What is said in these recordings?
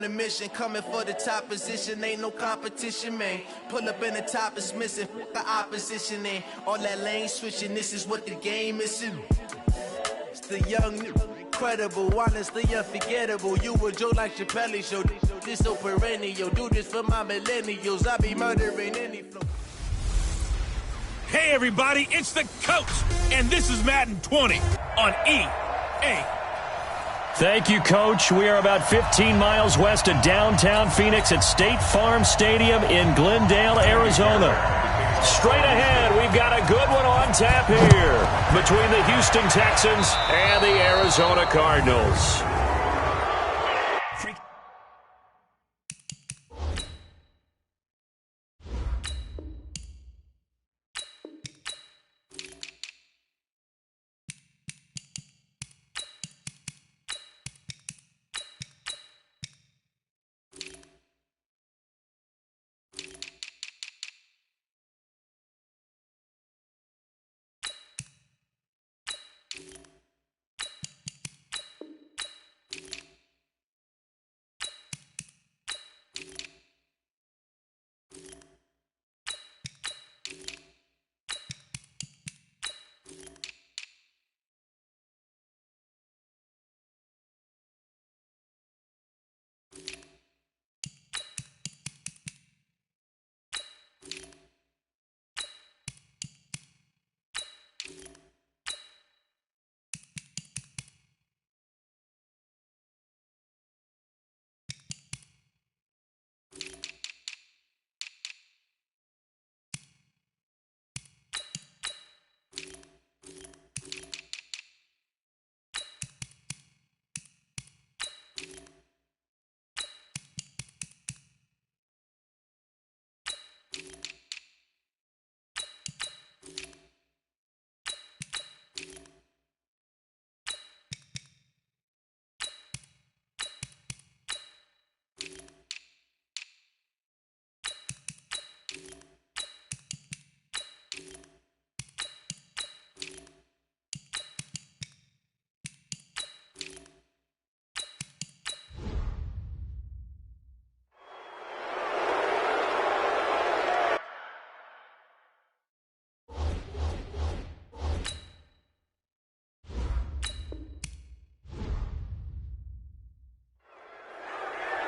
The mission coming for the top position, ain't no competition, man. Pull up in the top is missing, the opposition in. All that lane switching, this is what the game is. It's the young, incredible, honestly unforgettable. You a joke like Chappelle show. This so perennial, do this for my millennials. I be murdering any flow. Hey everybody, it's the coach, and this is Madden 20 on EA. Thank you, Coach. We are about 15 miles west of downtown Phoenix at State Farm Stadium in Glendale, Arizona. Straight ahead, we've got a good one on tap here between the Houston Texans and the Arizona Cardinals.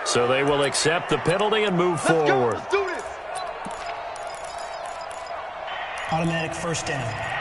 So they will accept the penalty and move forward. Let's do this. Automatic first down.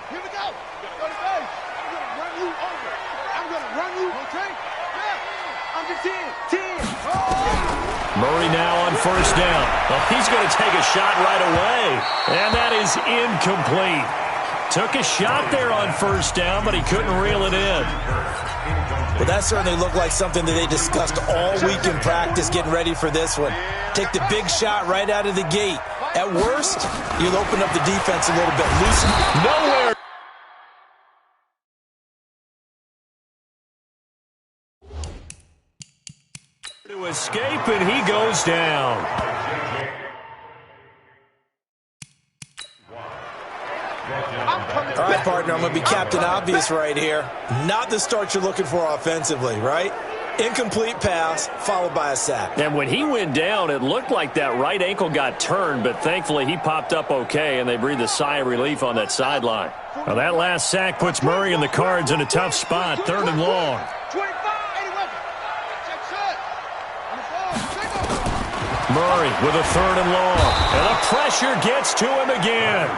Here we go. Go to base. I'm going to run you over. I'm going to run you. Okay? Yeah. I'm the 10. 10. Oh! Murray now on first down. Well, he's going to take a shot right away. And that is incomplete. Took a shot there on first down, but he couldn't reel it in. Well, that certainly looked like something that they discussed all week in practice getting ready for this one. Take the big shot right out of the gate. At worst, you'll open up the defense a little bit. Loosen. Nowhere. To escape, and he goes down. All right, partner, I'm going to be Captain Obvious right here. Not the start you're looking for offensively, right? Incomplete pass, followed by a sack. And when he went down, it looked like that right ankle got turned, but thankfully he popped up okay, and they breathed a sigh of relief on that sideline. Now that last sack puts Murray and the Cards in a tough spot, 3rd and long. Murray with a 3rd and long, and the pressure gets to him again.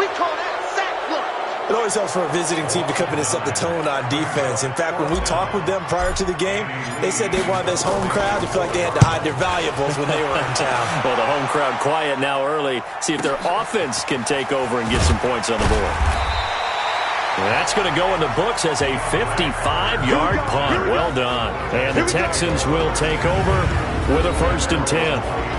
We call that sack block. It always helps for a visiting team to come in and set the tone on defense. In fact, when we talked with them prior to the game, they said they wanted this home crowd to feel like they had to hide their valuables when they were in town. Well, the home crowd quiet now early. See if their offense can take over and get some points on the board. That's going to go in the books as a 55-yard punt. Well done. And the Texans will take over with a 1st and 10.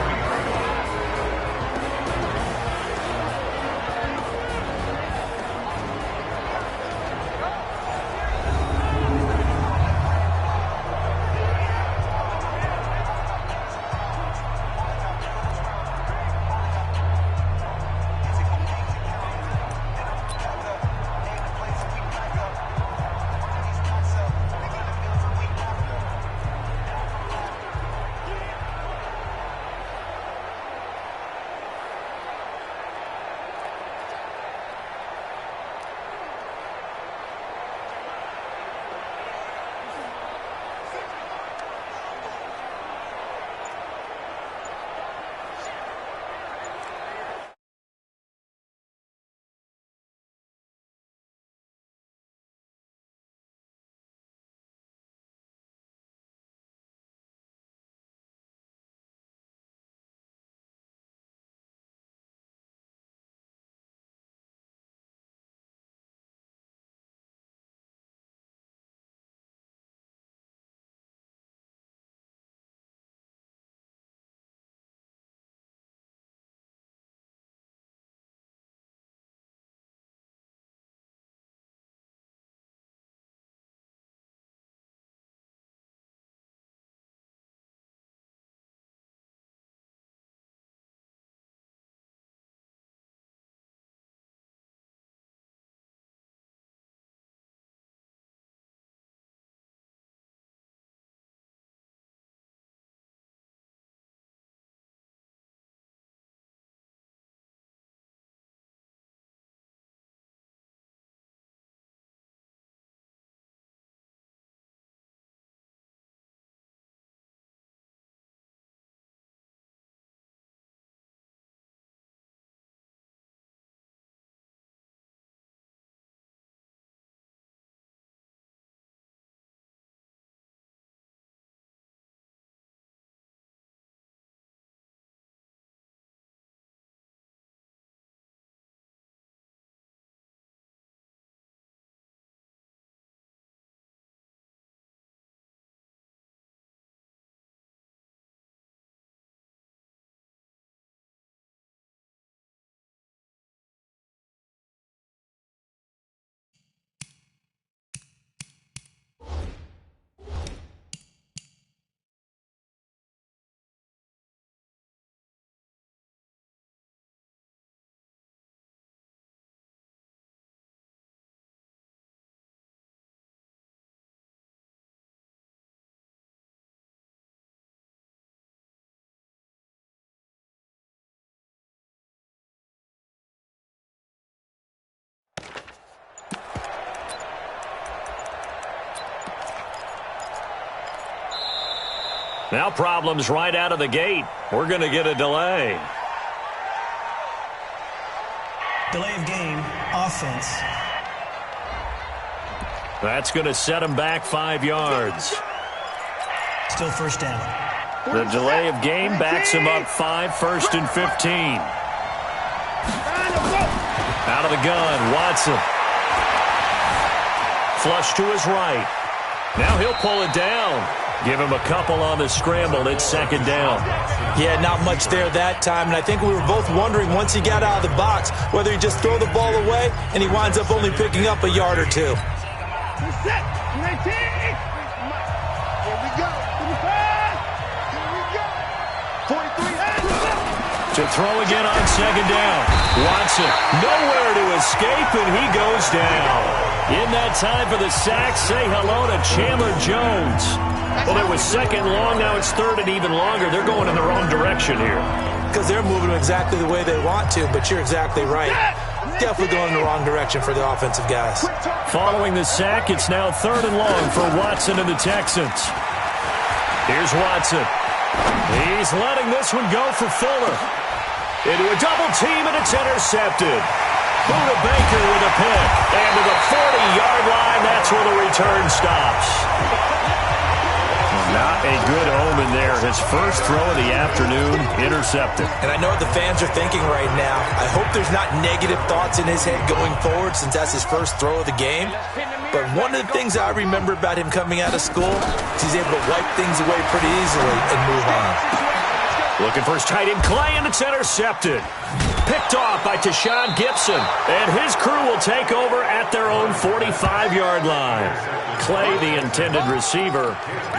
Now problems right out of the gate. We're going to get a delay. Delay of game, offense. That's going to set him back 5 yards. Still 1st down. The delay of game backs him up 5, 1st and 15. Out of the gun, Watson. Flush to his right. Now he'll pull it down. Give him a couple on the scramble. It's 2nd down. Yeah, not much there that time, and I think we were both wondering once he got out of the box whether he'd just throw the ball away, and he winds up only picking up a yard or 2. Here we go. 43. To throw again on 2nd down. Watson, nowhere to escape, and he goes down. In that time for the sack, say hello to Chandler Jones. Well, it was 2nd long, now it's 3rd and even longer. They're going in the wrong direction here. Because they're moving exactly the way they want to, but you're exactly right. Definitely going in the wrong direction for the offensive guys. Following the sack, it's now 3rd and long for Watson and the Texans. Here's Watson. He's letting this one go for Fuller. Into a double team, and it's intercepted. Buda Baker with a pick. And to the 40-yard line, that's where the return stops. Not a good omen there. His first throw of the afternoon intercepted. And I know what the fans are thinking right now. I hope there's not negative thoughts in his head going forward since that's his first throw of the game. But one of the things I remember about him coming out of school is he's able to wipe things away pretty easily and move on. Looking for his tight end, Clay, and it's intercepted. Picked off by Tashawn Gibson. And his crew will take over at their own 45-yard line. Clay, the intended receiver.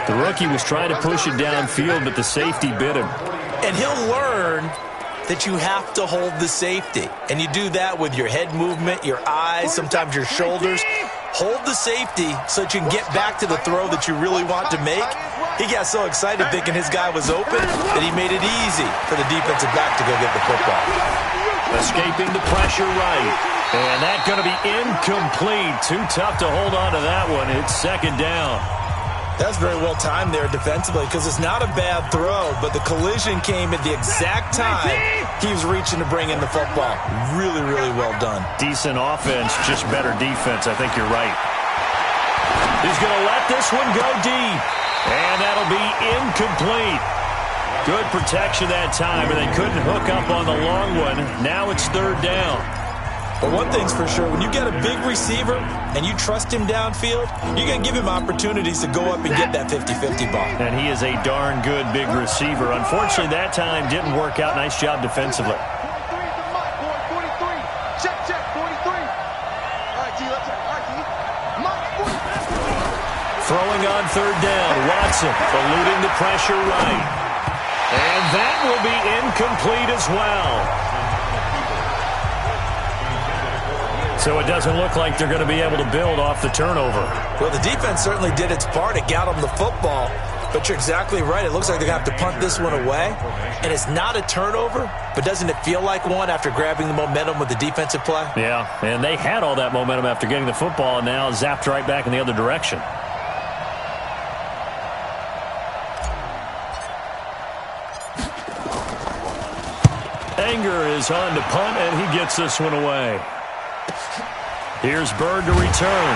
The rookie was trying to push it downfield, but the safety bit him. And he'll learn that you have to hold the safety. And you do that with your head movement, your eyes, sometimes your shoulders. Hold the safety so that you can get back to the throw that you really want to make. He got so excited thinking his guy was open that he made it easy for the defensive back to go get the football. Escaping the pressure right. And that's going to be incomplete. Too tough to hold on to that one. It's second down. That's very well timed there defensively because it's not a bad throw, but the collision came at the exact time he was reaching to bring in the football. Really, really well done. Decent offense, just better defense. I think you're right. He's going to let this one go deep. And that'll be incomplete. Good protection that time, and they couldn't hook up on the long one. Now it's third down. But one thing's for sure, when you get a big receiver and you trust him downfield, you're going to give him opportunities to go up and get that 50-50 ball. And he is a darn good big receiver. Unfortunately, that time didn't work out. Nice job defensively. 43 is the mark, boy. 43. Check, 43. All right, T, let's check. All right, T. Mark, 43. Throwing on third down, Watson eluding the pressure right. And that will be incomplete as well. So it doesn't look like they're going to be able to build off the turnover. Well, the defense certainly did its part. It got them the football. But you're exactly right. It looks like they're going to have to punt this one away. And it's not a turnover, but doesn't it feel like one after grabbing the momentum with the defensive play? Yeah, and they had all that momentum after getting the football and now zapped right back in the other direction. Anger is on to punt, and he gets this one away. Here's Bird to return.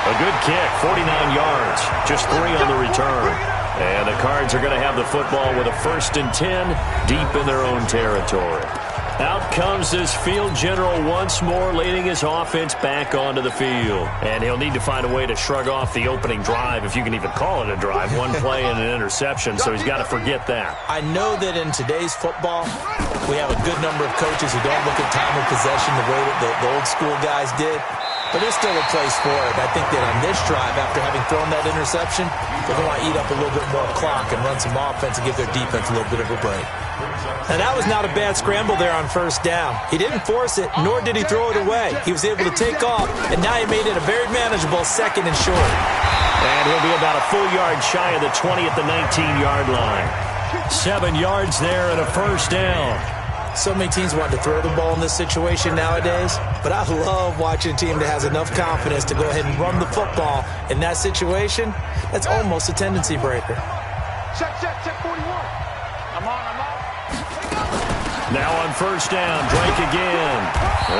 A good kick, 49 yards, just 3 on the return. And the Cards are going to have the football with a 1st and 10 deep in their own territory. Out comes this field general once more, leading his offense back onto the field. And he'll need to find a way to shrug off the opening drive, if you can even call it a drive. One play and an interception, so he's got to forget that. I know that in today's football, we have a good number of coaches who don't look at time of possession the way that the old school guys did. But there's still a place for it. I think that on this drive, after having thrown that interception, they're going to eat up a little bit more clock and run some offense and give their defense a little bit of a break. And that was not a bad scramble there on first down. He didn't force it, nor did he throw it away. He was able to take off, and now he made it a very manageable 2nd and short. And he'll be about a full yard shy of the 20 at the 19-yard line. 7 yards there and a first down. So many teams want to throw the ball in this situation nowadays, but I love watching a team that has enough confidence to go ahead and run the football in that situation. That's almost a tendency breaker. Check, 41. I'm on. Now on first down, Drake again.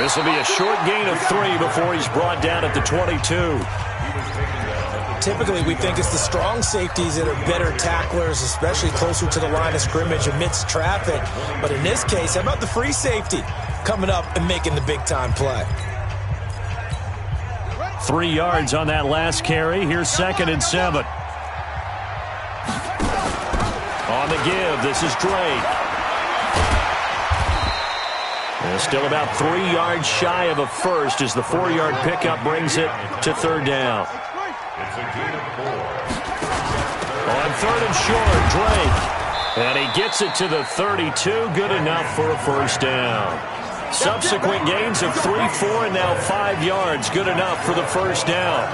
This will be a short gain of 3 before he's brought down at the 22. Typically, we think it's the strong safeties that are better tacklers, especially closer to the line of scrimmage amidst traffic. But in this case, how about the free safety coming up and making the big-time play? 3 yards on that last carry. Here's 2nd and 7. On the give, this is Drake. And still about 3 yards shy of a first as the 4-yard pickup brings it to third down. On 3rd and short, Drake. And he gets it to the 32. Good enough for a first down. Subsequent gains of 3, 4, and now 5 yards. Good enough for the first down.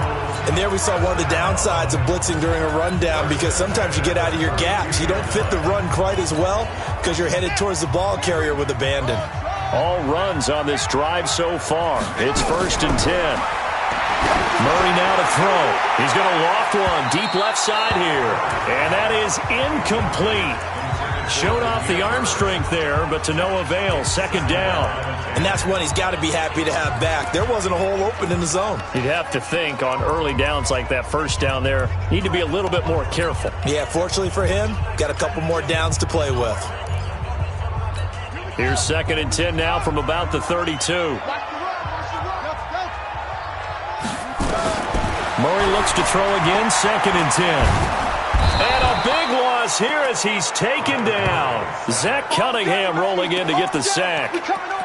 And there we saw one of the downsides of blitzing during a rundown, because sometimes you get out of your gaps. You don't fit the run quite as well because you're headed towards the ball carrier with abandon. All runs on this drive so far. It's 1st and 10. Murray now to throw. He's going to loft one deep left side here. And that is incomplete. Showed off the arm strength there, but to no avail. Second down. And that's one he's got to be happy to have back. There wasn't a hole open in the zone. You'd have to think on early downs like that first down there, need to be a little bit more careful. Yeah, fortunately for him, got a couple more downs to play with. Here's 2nd and 10 now from about the 32. Murray looks to throw again, 2nd and 10. And a big loss here as he's taken down. Zach Cunningham rolling in to get the sack.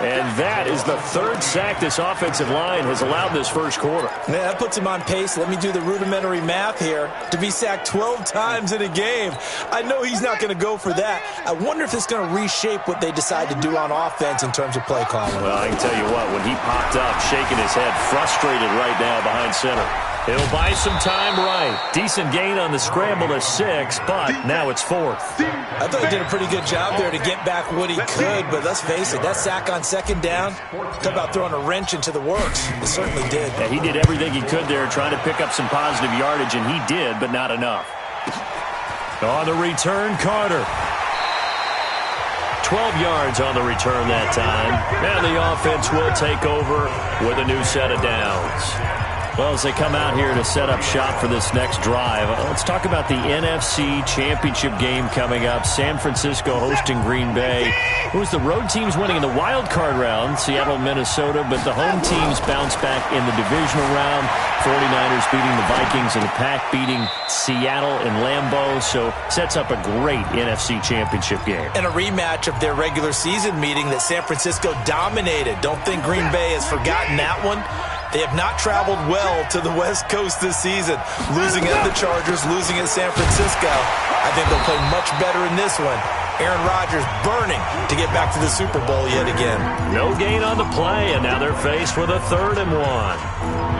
And that is the 3rd sack this offensive line has allowed this first quarter. Yeah, that puts him on pace. Let me do the rudimentary math here. To be sacked 12 times in a game, I know he's not going to go for that. I wonder if it's going to reshape what they decide to do on offense in terms of play calling. Well, I can tell you what, when he popped up, shaking his head, frustrated right now behind center. He'll buy some time right. Decent gain on the scramble to 6, but now it's 4th. I thought he did a pretty good job there to get back what he could, but let's face it, that sack on 2nd down, talk about throwing a wrench into the works. It certainly did. Yeah, he did everything he could there trying to pick up some positive yardage, and he did, but not enough. On the return, Carter. 12 yards on the return that time, and the offense will take over with a new set of downs. Well, as they come out here to set up shop for this next drive, let's talk about the NFC Championship game coming up. San Francisco hosting Green Bay. It was the road teams winning in the wild card round, Seattle, Minnesota, but the home teams bounced back in the divisional round. 49ers beating the Vikings and the Pack beating Seattle in Lambeau, so sets up a great NFC Championship game. And a rematch of their regular season meeting that San Francisco dominated. Don't think Green Bay has forgotten that one. They have not traveled well to the West Coast this season. Losing at the Chargers, losing at San Francisco. I think they'll play much better in this one. Aaron Rodgers burning to get back to the Super Bowl yet again. No gain on the play, and now they're faced with a 3rd and 1.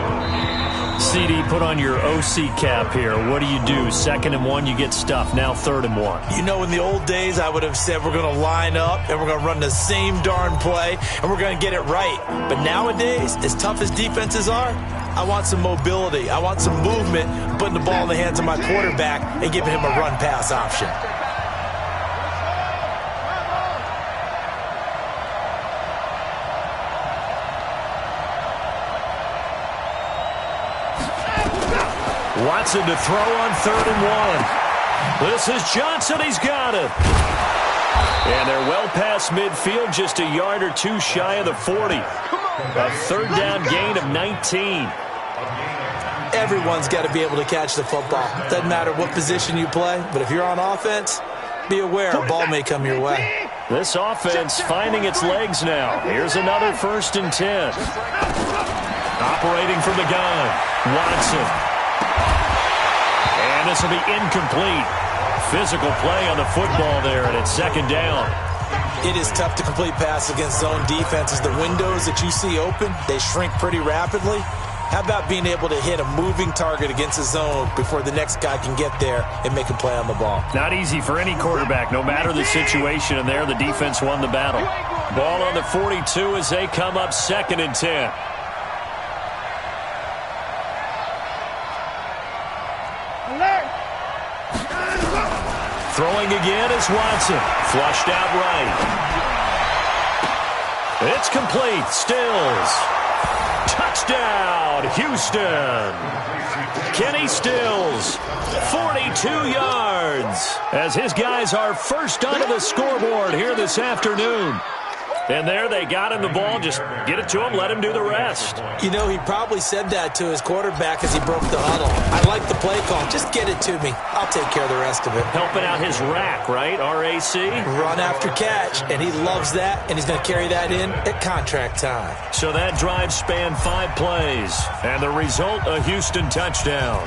CD, put on your OC cap here. What do you do? 2nd and 1, you get stuffed. Now 3rd and 1. You know, in the old days, I would have said we're going to line up and we're going to run the same darn play and we're going to get it right. But nowadays, as tough as defenses are, I want some mobility. I want some movement, putting the ball in the hands of my quarterback and giving him a run-pass option. Watson to throw on 3rd and 1. This is Johnson. He's got it. And they're well past midfield, just a yard or two shy of the 40. A 3rd down gain of 19. Everyone's got to be able to catch the football. Doesn't matter what position you play, but if you're on offense, be aware a ball may come your way. This offense finding its legs now. Here's another 1st and 10. Operating from the gun, Watson. And this will be incomplete. Physical play on the football there, and it's 2nd down. It is tough to complete passes against zone defenses. The windows that you see open, they shrink pretty rapidly. How about being able to hit a moving target against a zone before the next guy can get there and make a play on the ball? Not easy for any quarterback, no matter the situation, and there the defense won the battle. Ball on the 42 as they come up 2nd and 10. Throwing again is Watson. Flushed out right. It's complete. Stills. Touchdown, Houston. Kenny Stills, 42 yards, as his guys are first onto the scoreboard here this afternoon. And there they got him the ball. Just get it to him, let him do the rest. You know, he probably said that to his quarterback as he broke the huddle. I like the play call. Just get it to me. I'll take care of the rest of it. Helping out his rack, right? R-A-C? Run after catch, and he loves that, and he's going to carry that in at contract time. So that drive spanned 5 plays, and the result, a Houston touchdown.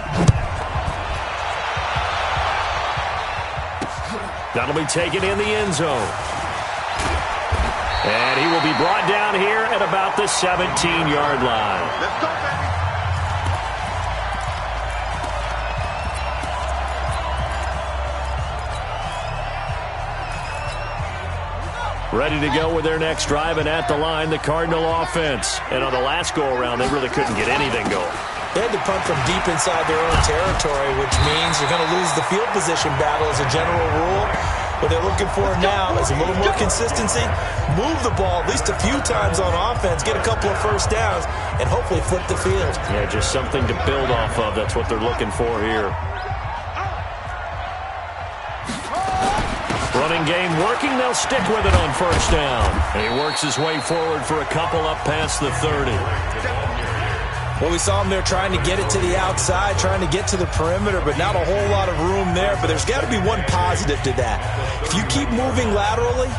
That'll be taken in the end zone. And he will be brought down here at about the 17-yard line. Let's go, baby. Ready to go with their next drive, and at the line, the Cardinal offense. And on the last go-around, they really couldn't get anything going. They had to punt from deep inside their own territory, which means you're going to lose the field position battle as a general rule. What they're looking for now is a little more consistency, move the ball at least a few times on offense, get a couple of first downs, and hopefully flip the field. Yeah, just something to build off of. That's what they're looking for here. Running game working. They'll stick with it on first down. And he works his way forward for a couple up past the 30. Well, we saw him there trying to get it to the outside, trying to get to the perimeter, but not a whole lot of room there. But there's got to be one positive to that. If you keep moving laterally,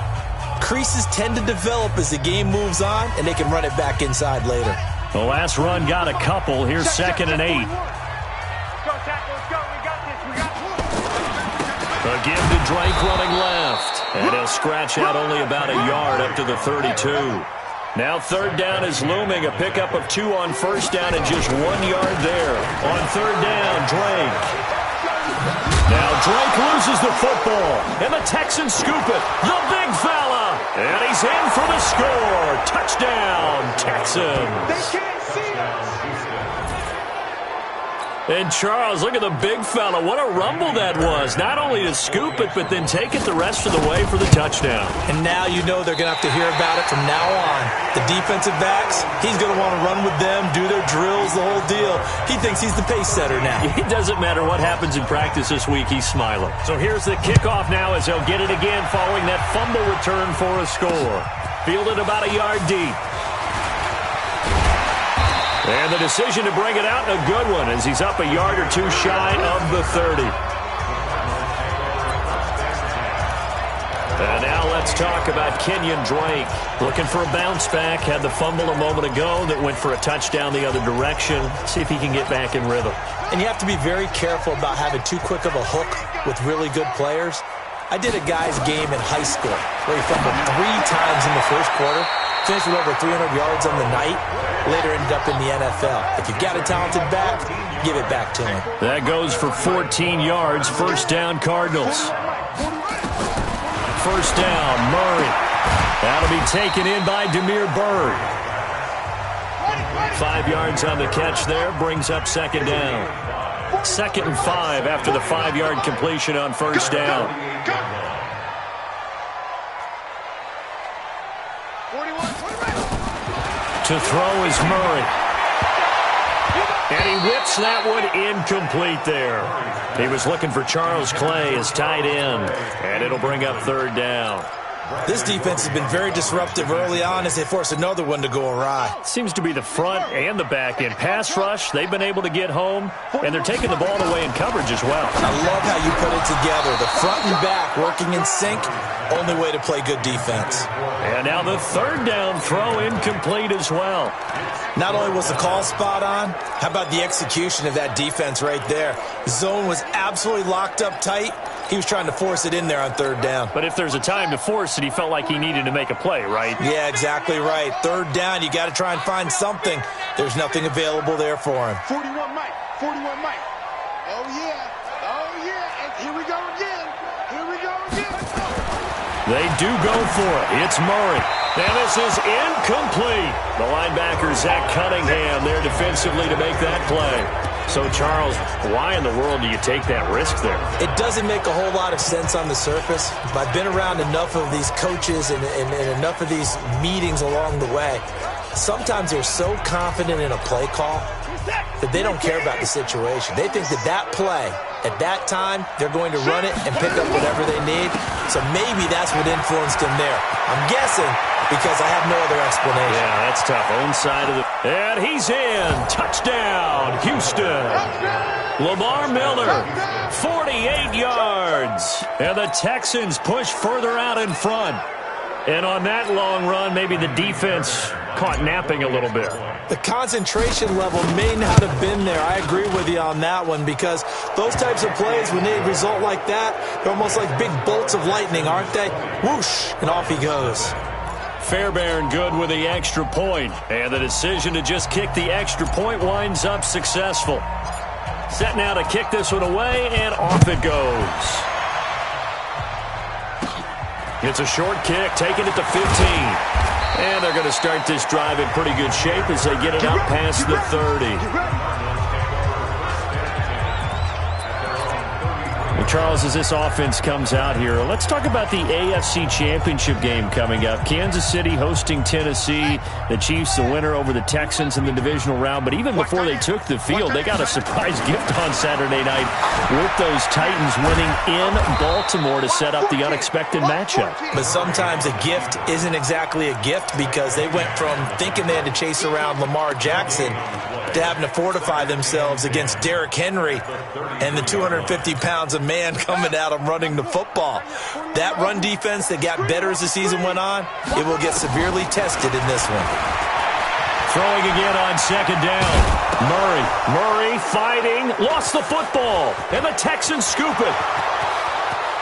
creases tend to develop as the game moves on, and they can run it back inside later. The last run got a couple. Here's 2nd and 8. A give to Drake running left. And he'll scratch out only about a yard up to the 32. Now 3rd down is looming. A pickup of 2 on first down and just 1 yard there. On 3rd down, Drake. Now Drake loses the football. And the Texans scoop it. The big fella. And he's in for the score. Touchdown, Texans. They can't see us. And Charles, look at the big fella. What a rumble that was. Not only to scoop it, but then take it the rest of the way for the touchdown. And now you know they're going to have to hear about it from now on. The defensive backs, he's going to want to run with them, do their drills, the whole deal. He thinks he's the pace setter now. It doesn't matter what happens in practice this week, he's smiling. So here's the kickoff now as they'll get it again following that fumble return for a score. Fielded about a yard deep. And the decision to bring it out, a good one, as he's up a yard or 2 shy of the 30. And now let's talk about Kenyon Drake. Looking for a bounce back. Had the fumble a moment ago that went for a touchdown the other direction. See if he can get back in rhythm. And you have to be very careful about having too quick of a hook with really good players. I did a guy's game in high school where he fumbled 3 times in the first quarter, finished with over 300 yards on the night, later ended up in the NFL. If you've got a talented back, give it back to him. That goes for 14 yards. First down, Cardinals. First down, Murray. That'll be taken in by Demir Bird. 5 yards on the catch there, brings up 2nd down. 2nd and 5 after the 5-yard completion on first down. To throw is Murray. And he whips that one incomplete there. He was looking for Charles Clay as tight end. And it'll bring up 3rd down. This defense has been very disruptive early on as they force another one to go awry. Seems to be the front and the back end. Pass rush, they've been able to get home, and they're taking the ball away in coverage as well. I love how you put it together. The front and back working in sync, only way to play good defense. And now the 3rd down throw incomplete as well. Not only was the call spot on, how about the execution of that defense right there? Zone was absolutely locked up tight. He was trying to force it in there on 3rd down. But if there's a time to force it, he felt like he needed to make a play, right? Yeah, exactly right. 3rd down, you got to try and find something. There's nothing available there for him. 41 Mike. 41 Mike. Oh, yeah. Oh, yeah. And here we go again. Here we go again. They do go for it. It's Murray. And this is incomplete. The linebacker, Zach Cunningham, there defensively to make that play. So, Charles, why in the world do you take that risk there? It doesn't make a whole lot of sense on the surface. But I've been around enough of these coaches and enough of these meetings along the way. Sometimes they're so confident in a play call that they don't care about the situation. They think that play, at that time, they're going to run it and pick up whatever they need. So maybe that's what influenced him there. I'm guessing because I have no other explanation. Yeah, that's tough. Own side of the... And he's in. Touchdown, Houston. Lamar Miller, 48 yards. And the Texans push further out in front. And on that long run, maybe the defense caught napping a little bit. The concentration level may not have been there. I agree with you on that one because those types of plays, when they result like that, they're almost like big bolts of lightning, aren't they? Whoosh, and off he goes. Fairbairn good with the extra point. And the decision to just kick the extra point winds up successful. Set now to kick this one away, and off it goes. It's a short kick, taking it to 15. And they're going to start this drive in pretty good shape as they get it up past the 30. Well, Charles, as this offense comes out here, let's talk about the AFC Championship game coming up. Kansas City hosting Tennessee. The Chiefs the winner over the Texans in the divisional round. But even before they took the field, they got a surprise gift on Saturday night with those Titans winning in Baltimore to set up the unexpected matchup. But sometimes a gift isn't exactly a gift because they went from thinking they had to chase around Lamar Jackson to having to fortify themselves against Derrick Henry and the 250 pounds of man coming at them running the football. That run defense that got better as the season went on, it will get severely tested in this one. Throwing again on second down. Murray fighting, lost the football, and the Texans scoop it.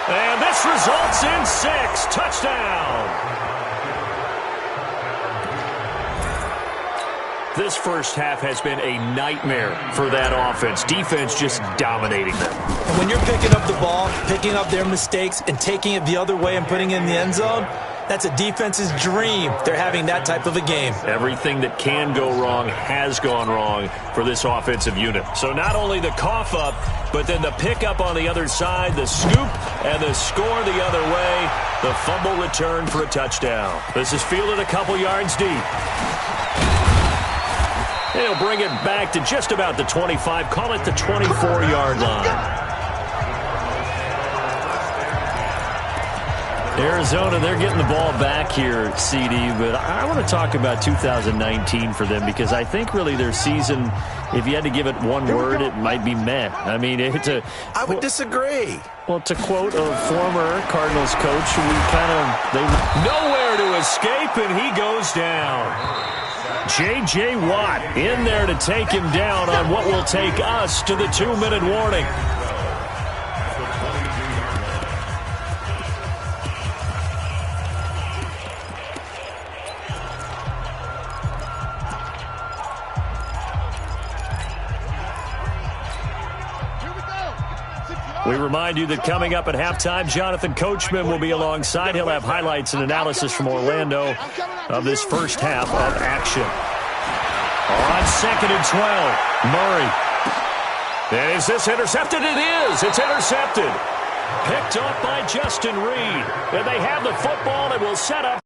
And this results in 6. Touchdown. This first half has been a nightmare for that offense. Defense just dominating them. And when you're picking up the ball, picking up their mistakes, and taking it the other way and putting it in the end zone, that's a defense's dream. They're having that type of a game. Everything that can go wrong has gone wrong for this offensive unit. So not only the cough up, but then the pickup on the other side, the scoop, and the score the other way. The fumble return for a touchdown. This is fielded a couple yards deep. He'll bring it back to just about the 25. Call it the 24-yard line. Arizona, they're getting the ball back here, CD, but I want to talk about 2019 for them because I think really their season, if you had to give it one word, it might be meh. I mean, I would disagree. Well, to quote a former Cardinals coach, they nowhere to escape, and he goes down. J.J. Watt in there to take him down on what will take us to the 2-minute warning. We remind you that coming up at halftime, Jonathan Coachman will be alongside. He'll have highlights and analysis from Orlando of this first half of action. On 2nd and 12, Murray. And is this intercepted? It is. It's intercepted. Picked up by Justin Reed. And they have the football and will set up.